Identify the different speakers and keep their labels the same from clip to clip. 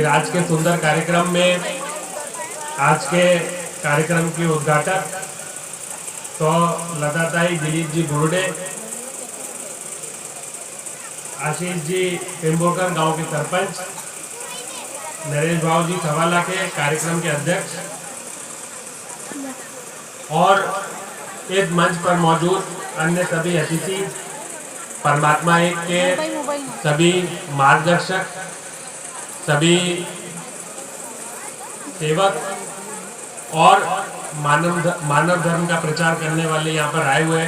Speaker 1: आज के सुंदर कार्यक्रम में आज के कार्यक्रम के उद्घाटक तो लताताई दिलीप जी बुर्डे, आशीष जी टेम्बोकर गांव के सरपंच, नरेश भाव जी सवाला के कार्यक्रम के अध्यक्ष और इस मंच पर मौजूद अन्य सभी अतिथि, परमात्मा एक के सभी मार्गदर्शक, सभी सेवक और मानव धर्म का प्रचार करने वाले यहाँ पर आए हुए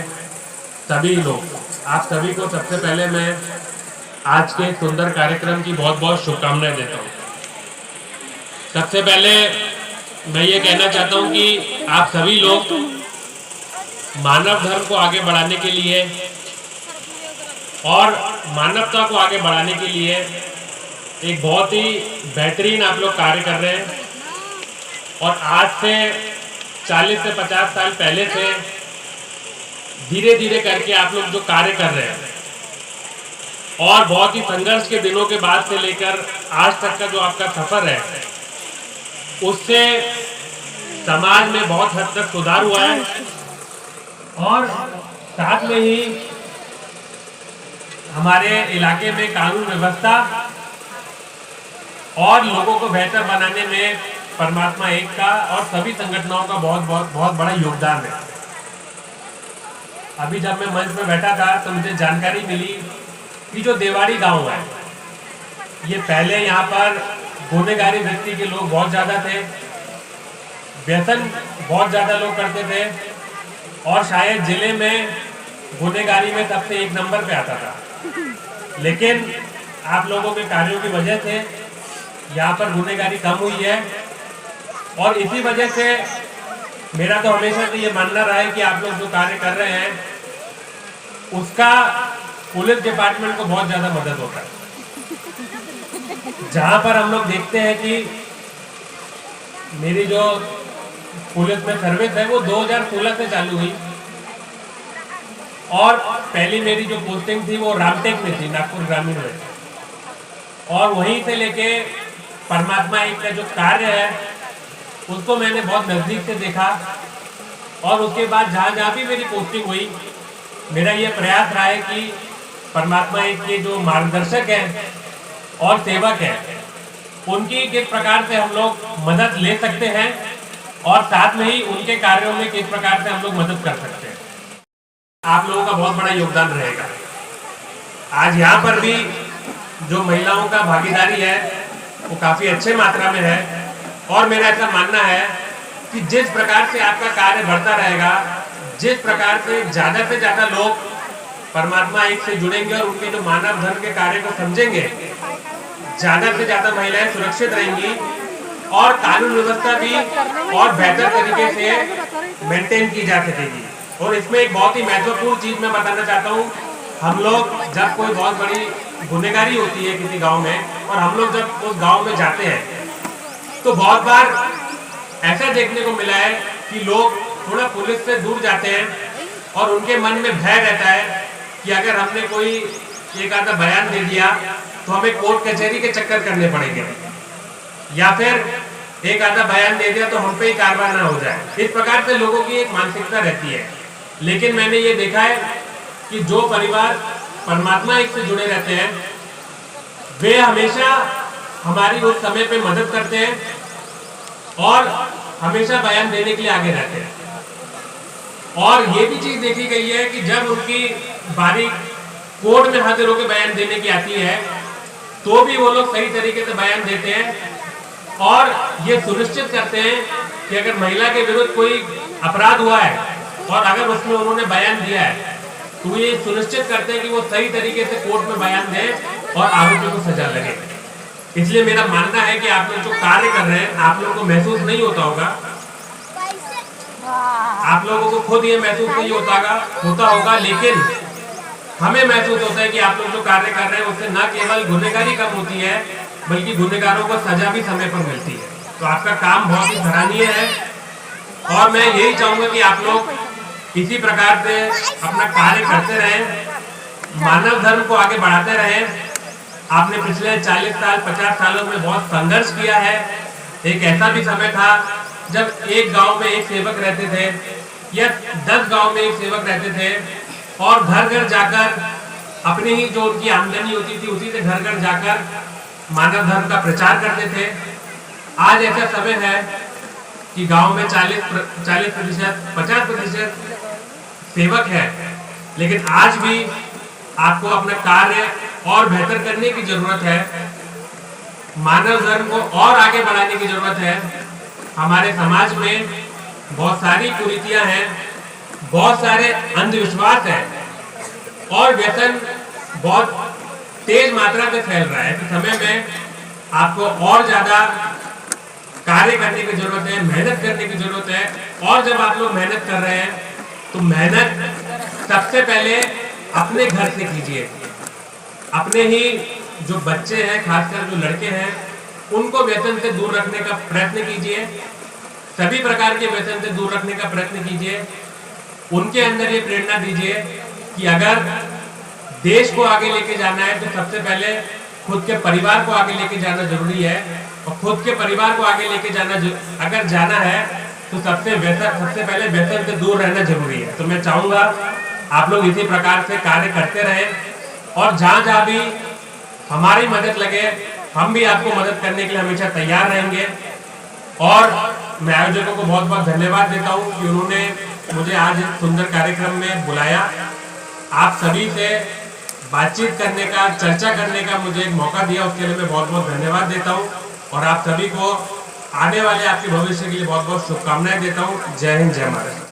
Speaker 1: सभी लोग, आप सभी को सबसे पहले मैं आज के सुंदर कार्यक्रम की बहुत बहुत शुभकामनाएं देता हूँ। सबसे पहले मैं ये कहना चाहता हूँ कि आप सभी लोग मानव धर्म को आगे बढ़ाने के लिए और मानवता को आगे बढ़ाने के लिए एक बहुत ही बेहतरीन आप लोग कार्य कर रहे हैं और आज से 40 से 50 साल पहले से धीरे धीरे करके आप लोग जो कार्य कर रहे हैं और बहुत ही संघर्ष के दिनों के बाद से लेकर आज तक का जो आपका सफर है उससे समाज में बहुत हद तक सुधार हुआ है और साथ में ही हमारे इलाके में कानून व्यवस्था और लोगों को बेहतर बनाने में परमात्मा एक का और सभी संगठनों का बहुत बड़ा योगदान है। अभी जब मैं मंच में बैठा था तो मुझे जानकारी मिली कि जो देवाड़ी गांव है, ये पहले यहाँ पर गुनहगारी वृत्ति के लोग बहुत ज़्यादा थे, व्यसन बहुत ज़्यादा लोग करते थे और शायद जिले में गुनहगारी में सबसे 1 नंबर पे आता था। लेकिन आप लोगों के कार्यों की वजह से यहाँ पर गुनहगारी कम हुई है और इसी वजह से मेरा तो हमेशा से ये मानना रहा है कि आप लोग जो कार्य कर रहे हैं उसका पुलिस डिपार्टमेंट को बहुत ज़्यादा मदद होता है। जहाँ पर हम लोग देखते हैं कि मेरी जो पुलिस में सर्विस है वो 2016 से चालू हुई और पहली मेरी जो पोस्टिंग थी वो रामटेक में थी, नागपुर ग्रामीण में, और वहीं से लेके परमात्मा एक का जो कार्य है उसको मैंने बहुत नज़दीक से देखा और उसके बाद जहाँ भी मेरी पोस्टिंग हुई मेरा ये प्रयास रहा है कि परमात्मा एक के जो मार्गदर्शक हैं और सेवक हैं उनकी किस प्रकार से हम लोग मदद ले सकते हैं और साथ में ही उनके कार्यों में किस प्रकार से हम लोग मदद कर सकते हैं। आप लोगों का बहुत बड़ा योगदान रहेगा। आज यहाँ पर भी जो महिलाओं का भागीदारी है वो काफ़ी अच्छे मात्रा में है और मेरा ऐसा मानना है कि जिस प्रकार से आपका कार्य बढ़ता रहेगा, जिस प्रकार से ज़्यादा लोग परमात्मा एक से जुड़ेंगे और उनके जो मानव धर्म के कार्य को समझेंगे, ज़्यादा से ज़्यादा महिलाएं सुरक्षित रहेंगी और कानून व्यवस्था भी और बेहतर तरीके से मेंटेन की जा सकेगी। और इसमें एक बहुत ही महत्वपूर्ण चीज़ मैं बताना चाहता हूँ, हम लोग जब कोई बहुत बड़ी गुनहगारी होती है किसी गांव में और हम लोग जब उस गांव में जाते हैं तो बहुत बार ऐसा देखने को मिला है कि लोग थोड़ा पुलिस से दूर जाते हैं और उनके मन में भय रहता है कि अगर हमने कोई एक आधा बयान दे दिया तो हमें कोर्ट कचहरी के चक्कर करने पड़ेंगे या फिर एक आधा बयान दे दिया तो हम पे ही कार्रवाई ना हो जाए। इस प्रकार से लोगों की एक मानसिकता रहती है। लेकिन मैंने ये देखा है कि जो परिवार परमात्मा एक से जुड़े रहते हैं वे हमेशा हमारी उस समय पे मदद करते हैं और हमेशा बयान देने के लिए आगे रहते हैं। और ये भी चीज देखी गई है कि जब उनकी बारी कोर्ट में हाजिर होकर बयान देने की आती है तो भी वो लोग सही तरीके से बयान देते हैं और ये सुनिश्चित करते हैं कि अगर महिला के विरुद्ध कोई अपराध हुआ है और अगर उसमें उन्होंने बयान दिया है तो ये सुनिश्चित करते हैं कि वो सही तरीके से कोर्ट में बयान दें और आरोपी को सजा लगे। इसलिए मेरा मानना है कि आप लोग जो कार्य कर रहे हैं आप लोगों को महसूस नहीं होता होगा, आप लोगों को खुद ये महसूस नहीं होता होगा, लेकिन हमें महसूस होता है कि आप लोग जो कार्य कर रहे हैं उससे न केवल गुनहगारी कम होती है बल्कि गुनहगारों को सजा भी समय पर मिलती है। तो आपका काम बहुत ही सराहनीय है और मैं यही चाहूंगा कि आप लोग इसी प्रकार से अपना कार्य करते रहें, मानव धर्म को आगे बढ़ाते रहें। आपने पिछले 40 साल 50 सालों में बहुत संघर्ष किया है। एक ऐसा भी समय था जब एक गांव में एक सेवक रहते थे या 10 गांव में एक सेवक रहते थे और घर घर जाकर अपनी ही जो उनकी आमदनी होती थी उसी से घर घर जाकर मानव धर्म का प्रचार करते थे। आज ऐसा समय है कि गांव में 40% 50% सेवक है, लेकिन आज भी आपको अपना कार्य और बेहतर करने की जरूरत है। मानव धर्म को और आगे बढ़ाने की जरूरत है। हमारे समाज में बहुत सारी कुरीतियां हैं, बहुत सारे अंधविश्वास है और व्यसन बहुत तेज मात्रा में फैल रहा है। इस समय में आपको और ज्यादा कार्य करने की जरूरत है, मेहनत करने की जरूरत है। और जब आप लोग मेहनत कर रहे हैं तो मेहनत सबसे पहले अपने घर से कीजिए। अपने ही जो बच्चे हैं, खासकर जो लड़के हैं, उनको व्यसन से दूर रखने का प्रयत्न कीजिए। सभी प्रकार के व्यसन से दूर रखने का प्रयत्न कीजिए। उनके अंदर ये प्रेरणा दीजिए कि अगर देश को आगे लेके जाना है तो सबसे पहले खुद के परिवार को आगे लेके जाना जरूरी है। और खुद के परिवार को आगे लेके अगर जाना है तो सबसे पहले व्यसन से दूर रहना जरूरी है। तो मैं चाहूंगा आप लोग इसी प्रकार से कार्य करते रहें और जहां जहां भी हमारी मदद लगे हम भी आपको मदद करने के लिए हमेशा तैयार रहेंगे। और मैं आयोजकों को बहुत बहुत धन्यवाद देता हूं कि उन्होंने मुझे आज इस सुंदर कार्यक्रम में बुलाया। आप सभी से बातचीत करने का, चर्चा करने का मुझे एक मौका दिया, उसके लिए मैं बहुत बहुत धन्यवाद देता हूं। और आप सभी को आने वाले आपके भविष्य के लिए बहुत बहुत शुभकामनाएं देता हूं। जय हिंद, जय महाराष्ट्र।